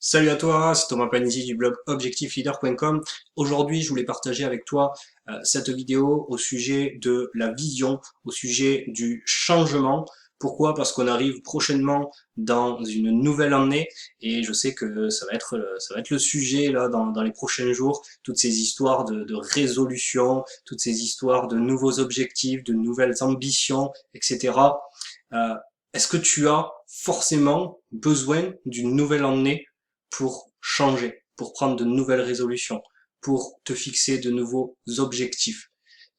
Salut à toi, c'est Thomas Panisi du blog objectifleader.com. Aujourd'hui, je voulais partager avec toi cette vidéo au sujet de la vision, au sujet du changement. Pourquoi? Parce qu'on arrive prochainement dans une nouvelle année et je sais que ça va être le sujet là dans les prochains jours. Toutes ces histoires de résolution, toutes ces histoires de nouveaux objectifs, de nouvelles ambitions, etc. Euh, Est-ce que tu as forcément besoin d'une nouvelle année pour changer, pour prendre de nouvelles résolutions, pour te fixer de nouveaux objectifs?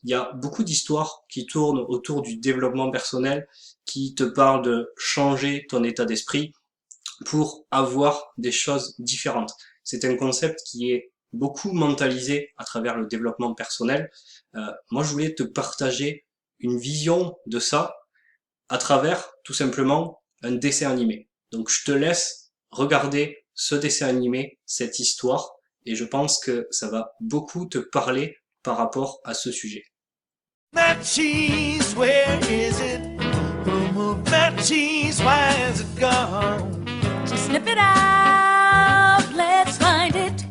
Il y a beaucoup d'histoires qui tournent autour du développement personnel, qui te parlent de changer ton état d'esprit pour avoir des choses différentes. C'est un concept qui est beaucoup mentalisé à travers le développement personnel. Moi, je voulais te partager une vision de ça à travers tout simplement un dessin animé. Donc je te laisse regarder ce dessin animé, cette histoire, et je pense que ça va beaucoup te parler par rapport à ce sujet. That cheese, where is it? Who moved that cheese? Why is it gone? So sniff it out, let's find it.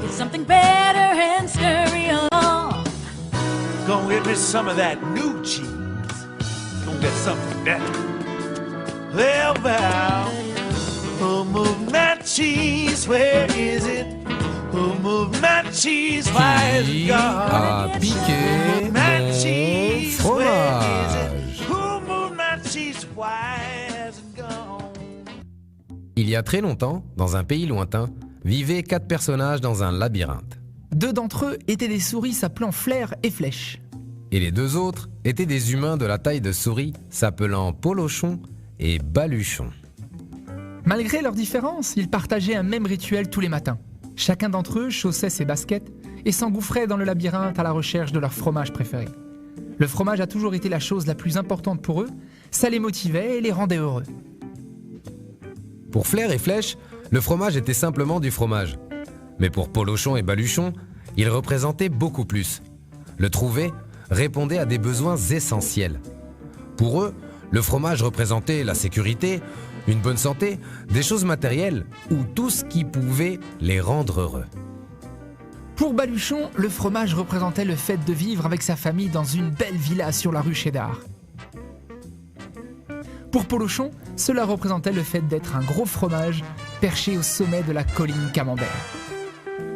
Get something better and scurry along. Go get me some of that new cheese. Go get something better. Well, who moved that cheese? Where is it? Who moved that cheese? Why is it Qui a gone? piqué That mon cheese, where is it? fromage? Who moved that cheese? Why has it gone? Il y a très longtemps, dans un pays lointain, vivaient 4 personnages dans un labyrinthe. 2 d'entre eux étaient des souris s'appelant Flair et Flèche. Et les 2 autres étaient des humains de la taille de souris s'appelant Polochon et Baluchon. Malgré leurs différences, ils partageaient un même rituel tous les matins. Chacun d'entre eux chaussait ses baskets et s'engouffrait dans le labyrinthe à la recherche de leur fromage préféré. Le fromage a toujours été la chose la plus importante pour eux, ça les motivait et les rendait heureux. Pour Flair et Flèche, le fromage était simplement du fromage. Mais pour Polochon et Baluchon, il représentait beaucoup plus. Le trouver répondait à des besoins essentiels. Pour eux, le fromage représentait la sécurité, une bonne santé, des choses matérielles ou tout ce qui pouvait les rendre heureux. Pour Baluchon, le fromage représentait le fait de vivre avec sa famille dans une belle villa sur la rue Cheddar. Pour Polochon, cela représentait le fait d'être un gros fromage perché au sommet de la colline Camembert.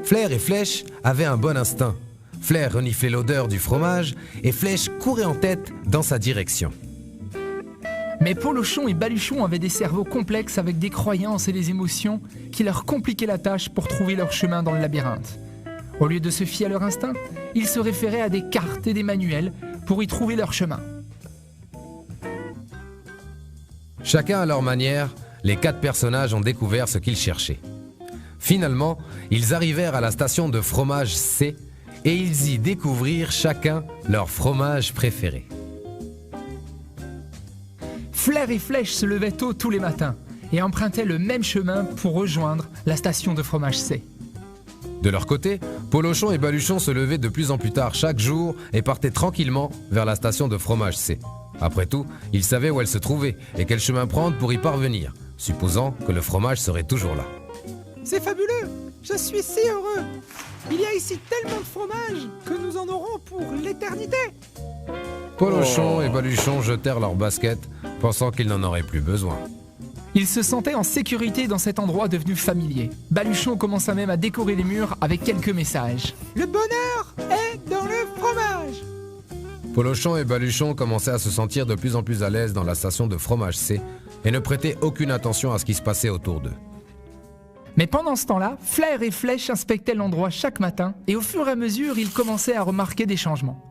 Flair et Flèche avaient un bon instinct. Flair reniflait l'odeur du fromage et Flèche courait en tête dans sa direction. Mais Polochon et Baluchon avaient des cerveaux complexes avec des croyances et des émotions qui leur compliquaient la tâche pour trouver leur chemin dans le labyrinthe. Au lieu de se fier à leur instinct, ils se référaient à des cartes et des manuels pour y trouver leur chemin. Chacun à leur manière, les 4 personnages ont découvert ce qu'ils cherchaient. Finalement, ils arrivèrent à la station de fromage C et ils y découvrirent chacun leur fromage préféré. Flair et Flèche se levaient tôt tous les matins et empruntaient le même chemin pour rejoindre la station de fromage C. De leur côté, Polochon et Baluchon se levaient de plus en plus tard chaque jour et partaient tranquillement vers la station de fromage C. Après tout, ils savaient où elle se trouvait et quel chemin prendre pour y parvenir, supposant que le fromage serait toujours là. C'est fabuleux! Je suis si heureux! Il y a ici tellement de fromage que nous en aurons pour l'éternité! Polochon et Baluchon jetèrent leurs baskets, pensant qu'ils n'en auraient plus besoin. Ils se sentaient en sécurité dans cet endroit devenu familier. Baluchon commença même à décorer les murs avec quelques messages. Le bonheur est dans le fromage! Polochon et Baluchon commençaient à se sentir de plus en plus à l'aise dans la station de fromage C et ne prêtaient aucune attention à ce qui se passait autour d'eux. Mais pendant ce temps-là, Flair et Flèche inspectaient l'endroit chaque matin et au fur et à mesure, ils commençaient à remarquer des changements.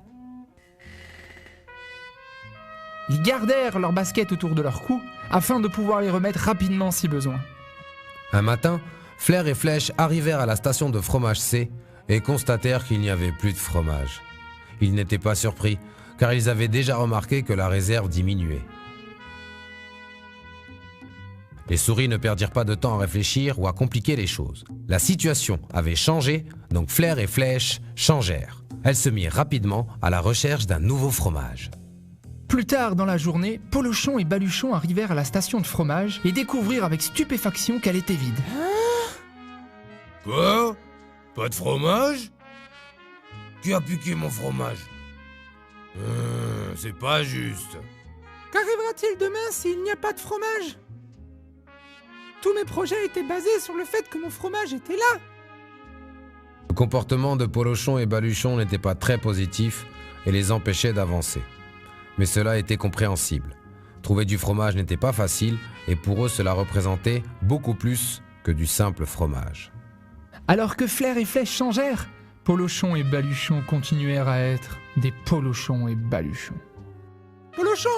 Ils gardèrent leurs baskets autour de leur cou afin de pouvoir les remettre rapidement si besoin. Un matin, Flair et Flèche arrivèrent à la station de fromage C et constatèrent qu'il n'y avait plus de fromage. Ils n'étaient pas surpris, car ils avaient déjà remarqué que la réserve diminuait. Les souris ne perdirent pas de temps à réfléchir ou à compliquer les choses. La situation avait changé, donc Flair et Flèche changèrent. Elles se mirent rapidement à la recherche d'un nouveau fromage. Plus tard dans la journée, Polochon et Baluchon arrivèrent à la station de fromage et découvrirent avec stupéfaction qu'elle était vide. Quoi? Pas de fromage? Qui a piqué mon fromage? C'est pas juste. Qu'arrivera-t-il demain s'il n'y a pas de fromage? Tous mes projets étaient basés sur le fait que mon fromage était là. Le comportement de Polochon et Baluchon n'était pas très positif et les empêchait d'avancer. Mais cela était compréhensible. Trouver du fromage n'était pas facile et pour eux cela représentait beaucoup plus que du simple fromage. Alors que Flair et Flèche changèrent, Polochon et Baluchon continuèrent à être des Polochons et Baluchons. Polochon,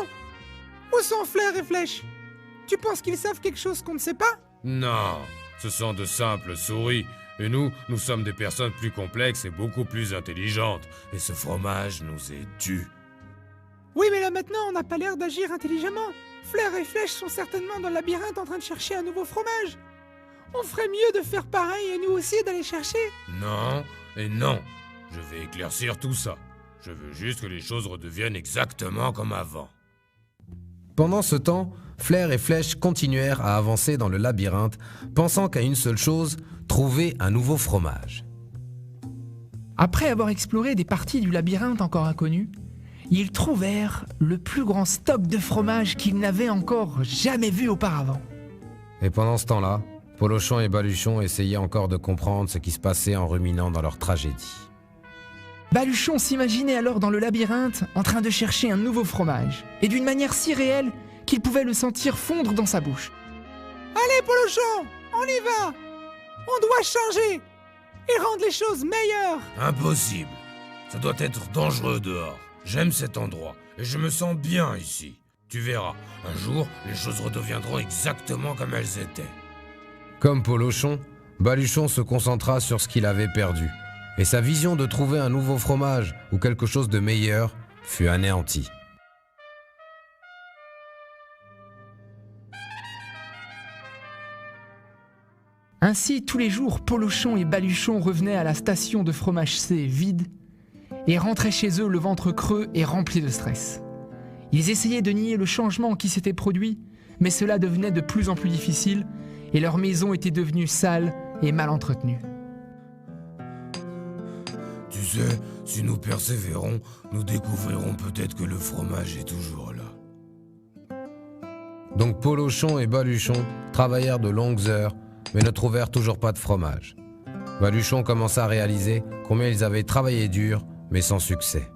où sont Flair et Flèche? Tu penses qu'ils savent quelque chose qu'on ne sait pas? Non, ce sont de simples souris. Et nous sommes des personnes plus complexes et beaucoup plus intelligentes. Et ce fromage nous est dû. Oui, mais là maintenant, on n'a pas l'air d'agir intelligemment. Flair et Flèche sont certainement dans le labyrinthe en train de chercher un nouveau fromage. On ferait mieux de faire pareil et nous aussi d'aller chercher. Non et non. Je vais éclaircir tout ça. Je veux juste que les choses redeviennent exactement comme avant. Pendant ce temps, Flair et Flèche continuèrent à avancer dans le labyrinthe, pensant qu'à une seule chose, trouver un nouveau fromage. Après avoir exploré des parties du labyrinthe encore inconnues, ils trouvèrent le plus grand stock de fromage qu'ils n'avaient encore jamais vu auparavant. Et pendant ce temps-là, Polochon et Baluchon essayaient encore de comprendre ce qui se passait en ruminant dans leur tragédie. Baluchon s'imaginait alors dans le labyrinthe en train de chercher un nouveau fromage, et d'une manière si réelle qu'il pouvait le sentir fondre dans sa bouche. Allez, Polochon, on y va. On doit changer et rendre les choses meilleures. Impossible. Ça doit être dangereux dehors. J'aime cet endroit et je me sens bien ici. Tu verras, un jour, les choses redeviendront exactement comme elles étaient. Comme Polochon, Baluchon se concentra sur ce qu'il avait perdu, et sa vision de trouver un nouveau fromage ou quelque chose de meilleur fut anéantie. Ainsi, tous les jours, Polochon et Baluchon revenaient à la station de fromage C vide et rentraient chez eux le ventre creux et rempli de stress. Ils essayaient de nier le changement qui s'était produit, mais cela devenait de plus en plus difficile et leur maison était devenue sale et mal entretenue. Tu sais, si nous persévérons, nous découvrirons peut-être que le fromage est toujours là. Donc Polochon et Baluchon travaillèrent de longues heures, mais ne trouvèrent toujours pas de fromage. Baluchon commença à réaliser combien ils avaient travaillé dur, mais sans succès.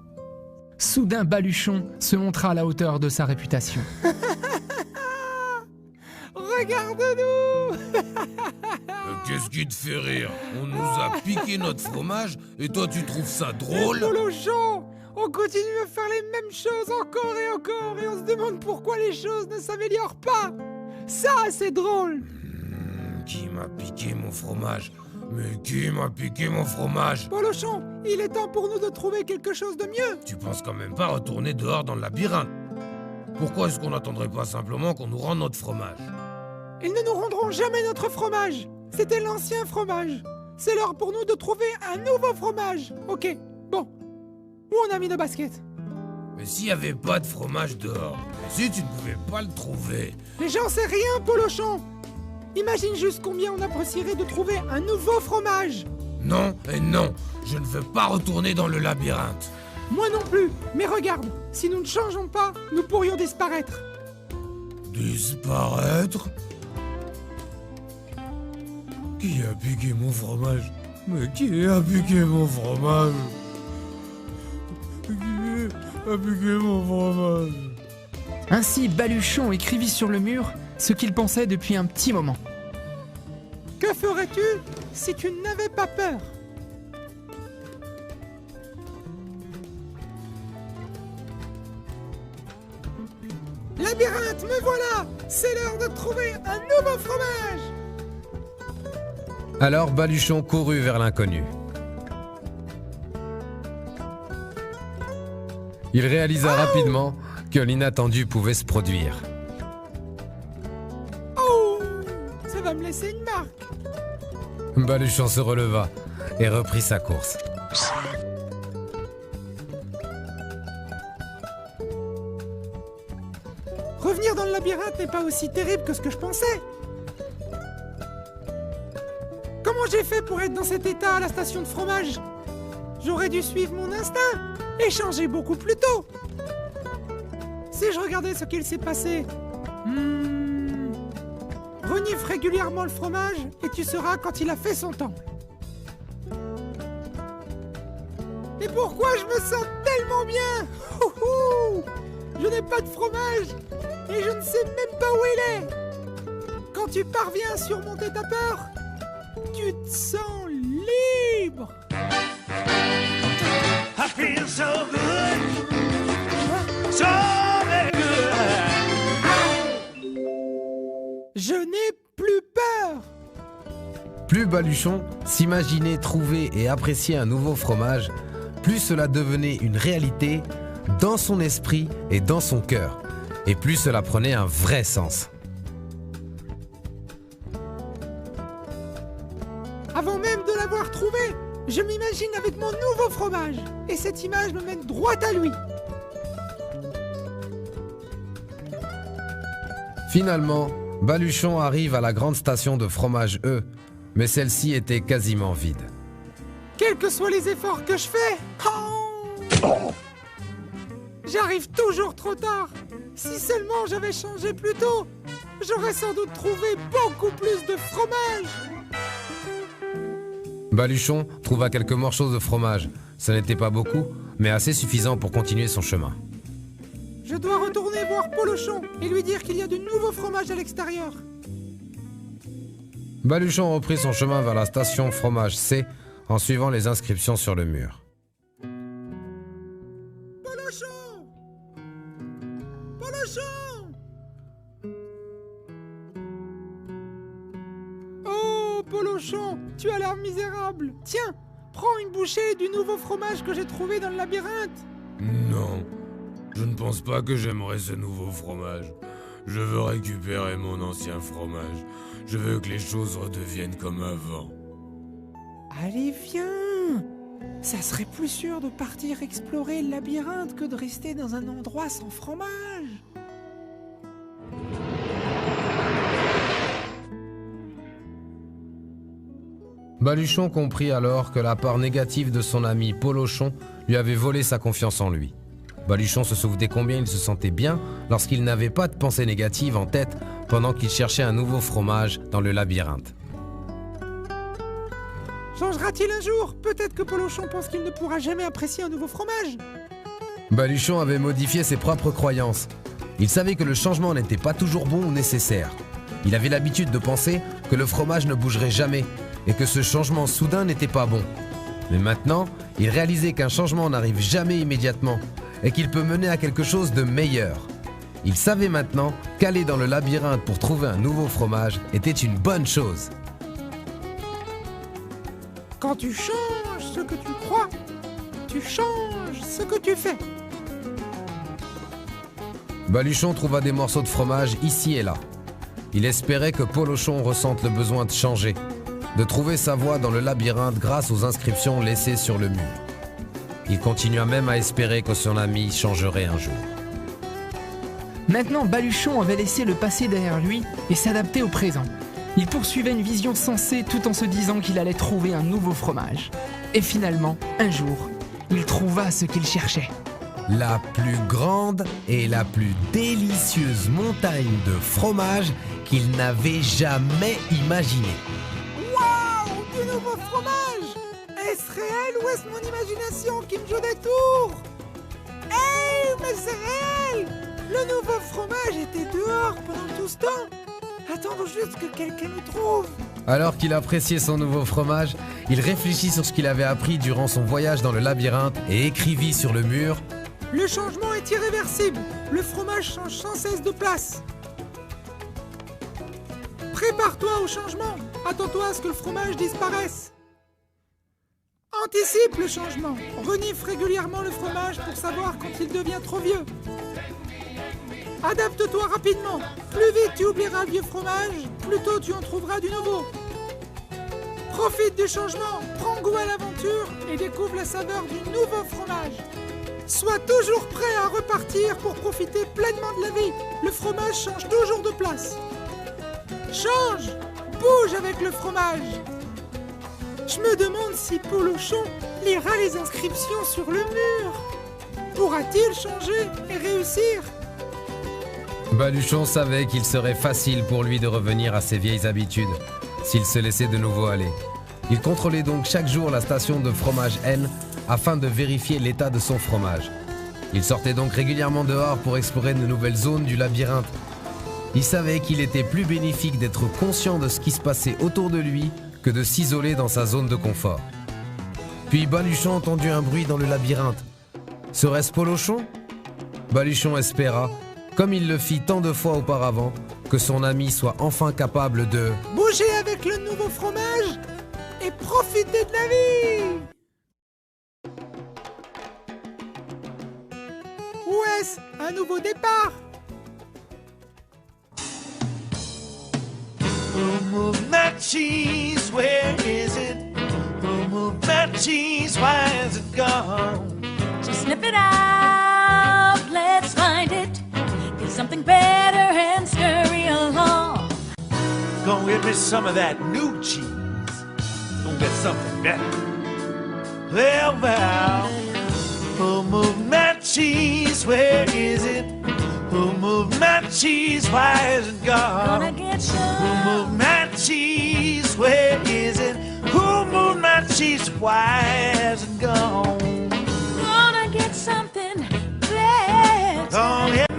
Soudain, Baluchon se montra à la hauteur de sa réputation. Regarde-nous. Qu'est-ce qui te fait rire? On nous a piqué notre fromage et toi tu trouves ça drôle? Polochon, on continue à faire les mêmes choses encore et on se demande pourquoi les choses ne s'améliorent pas. Ça, c'est drôle. Qui m'a piqué mon fromage? Mais qui m'a piqué mon fromage? Polochon, il est temps pour nous de trouver quelque chose de mieux. Tu penses quand même pas retourner dehors dans le labyrinthe? Pourquoi est-ce qu'on n'attendrait pas simplement qu'on nous rende notre fromage? Ils ne nous rendront jamais notre fromage. C'était l'ancien fromage. C'est l'heure pour nous de trouver un nouveau fromage. Ok, bon. Où on a mis nos baskets? Mais s'il n'y avait pas de fromage dehors, et si tu ne pouvais pas le trouver? Mais j'en sais rien, Polochon. Imagine juste combien on apprécierait de trouver un nouveau fromage. Non et non, je ne veux pas retourner dans le labyrinthe. Moi non plus, mais regarde, si nous ne changeons pas, nous pourrions disparaître. Disparaître? Qui a piqué mon fromage? Mais qui a piqué mon fromage? Qui a piqué mon fromage? Ainsi, Baluchon écrivit sur le mur ce qu'il pensait depuis un petit moment. Que ferais-tu si tu n'avais pas peur? Labyrinthe, me voilà! C'est l'heure de trouver un nouveau fromage! Alors Baluchon courut vers l'inconnu. Il réalisa rapidement que l'inattendu pouvait se produire. Oh! Ça va me laisser une marque! Baluchon se releva et reprit sa course. Revenir dans le labyrinthe n'est pas aussi terrible que ce que je pensais. Comment j'ai fait pour être dans cet état à la station de fromage? J'aurais dû suivre mon instinct et changer beaucoup plus tôt. Si je regardais ce qu'il s'est passé... Renifle régulièrement le fromage et tu sauras quand il a fait son temps. Et pourquoi je me sens tellement bien? Je n'ai pas de fromage et je ne sais même pas où il est. Quand tu parviens à surmonter ta peur, tu te sens libre. I feel so good, so very good. Je n'ai plus peur. Plus Baluchon s'imaginait trouver et apprécier un nouveau fromage, plus cela devenait une réalité dans son esprit et dans son cœur, et plus cela prenait un vrai sens. Avant même de l'avoir trouvé, je m'imagine avec mon nouveau fromage. Et cette image me mène droit à lui. Finalement, Baluchon arrive à la grande station de fromage E, mais celle-ci était quasiment vide. Quels que soient les efforts que je fais, j'arrive toujours trop tard. Si seulement j'avais changé plus tôt, j'aurais sans doute trouvé beaucoup plus de fromage. Baluchon trouva quelques morceaux de fromage. Ce n'était pas beaucoup, mais assez suffisant pour continuer son chemin. Je dois retourner voir Polochon et lui dire qu'il y a de nouveaux fromages à l'extérieur. Baluchon reprit son chemin vers la station fromage C en suivant les inscriptions sur le mur. Polochon! Polochon! Oh, Polochon, tu as l'air misérable. Tiens, prends une bouchée du nouveau fromage que j'ai trouvé dans le labyrinthe. Non, je ne pense pas que j'aimerais ce nouveau fromage. Je veux récupérer mon ancien fromage. Je veux que les choses redeviennent comme avant. Allez, viens! Ça serait plus sûr de partir explorer le labyrinthe que de rester dans un endroit sans fromage. Baluchon comprit alors que la part négative de son ami Polochon lui avait volé sa confiance en lui. Baluchon se souvenait combien il se sentait bien lorsqu'il n'avait pas de pensée négative en tête pendant qu'il cherchait un nouveau fromage dans le labyrinthe. Changera-t-il un jour? Peut-être que Polochon pense qu'il ne pourra jamais apprécier un nouveau fromage. Baluchon avait modifié ses propres croyances. Il savait que le changement n'était pas toujours bon ou nécessaire. Il avait l'habitude de penser que le fromage ne bougerait jamais et que ce changement soudain n'était pas bon. Mais maintenant, il réalisait qu'un changement n'arrive jamais immédiatement et qu'il peut mener à quelque chose de meilleur. Il savait maintenant qu'aller dans le labyrinthe pour trouver un nouveau fromage était une bonne chose. Quand tu changes ce que tu crois, tu changes ce que tu fais. Baluchon trouva des morceaux de fromage ici et là. Il espérait que Polochon ressente le besoin de changer, de trouver sa voie dans le labyrinthe grâce aux inscriptions laissées sur le mur. Il continua même à espérer que son ami changerait un jour. Maintenant, Baluchon avait laissé le passé derrière lui et s'adaptait au présent. Il poursuivait une vision sensée tout en se disant qu'il allait trouver un nouveau fromage. Et finalement, un jour, il trouva ce qu'il cherchait. La plus grande et la plus délicieuse montagne de fromage qu'il n'avait jamais imaginée. Waouh! Du nouveau fromage! Est-ce réel ou est-ce mon imagination qui me joue des tours? Hey, mais c'est réel! Le nouveau fromage était dehors pendant tout ce temps. Attendons juste que quelqu'un le trouve. Alors qu'il appréciait son nouveau fromage, il réfléchit sur ce qu'il avait appris durant son voyage dans le labyrinthe et écrivit sur le mur: Le changement est irréversible. Le fromage change sans cesse de place. Prépare-toi au changement. Attends-toi à ce que le fromage disparaisse. Anticipe le changement. Renifle régulièrement le fromage pour savoir quand il devient trop vieux. Adapte-toi rapidement. Plus vite tu oublieras le vieux fromage, plus tôt tu en trouveras du nouveau. Profite du changement, prends goût à l'aventure et découvre la saveur du nouveau fromage. Sois toujours prêt à repartir pour profiter pleinement de la vie. Le fromage change toujours de place. Change! Bouge avec le fromage! Je me demande si Polochon lira les inscriptions sur le mur. Pourra-t-il changer et réussir? Baluchon savait qu'il serait facile pour lui de revenir à ses vieilles habitudes s'il se laissait de nouveau aller. Il contrôlait donc chaque jour la station de fromage N afin de vérifier l'état de son fromage. Il sortait donc régulièrement dehors pour explorer de nouvelles zones du labyrinthe. Il savait qu'il était plus bénéfique d'être conscient de ce qui se passait autour de lui que de s'isoler dans sa zone de confort. Puis Baluchon entendit un bruit dans le labyrinthe. Serait-ce Polochon? Baluchon espéra, comme il le fit tant de fois auparavant, que son ami soit enfin capable de... Bouger avec le nouveau fromage et profiter de la vie! Ou est-ce un nouveau départ? Who moved that cheese? Where is it? Who moved that cheese? Why is it gone? So sniff it out, let's find it. Get something better and scurry along. Gonna get me some of that new cheese. Gonna get something better. Well, who moved that cheese? Where is it? Who moved that cheese? Why is it gone? Gonna get Who some. moved that cheese? Where is it? Who moved that cheese? Why has it gone? Gonna get something better. Gonna get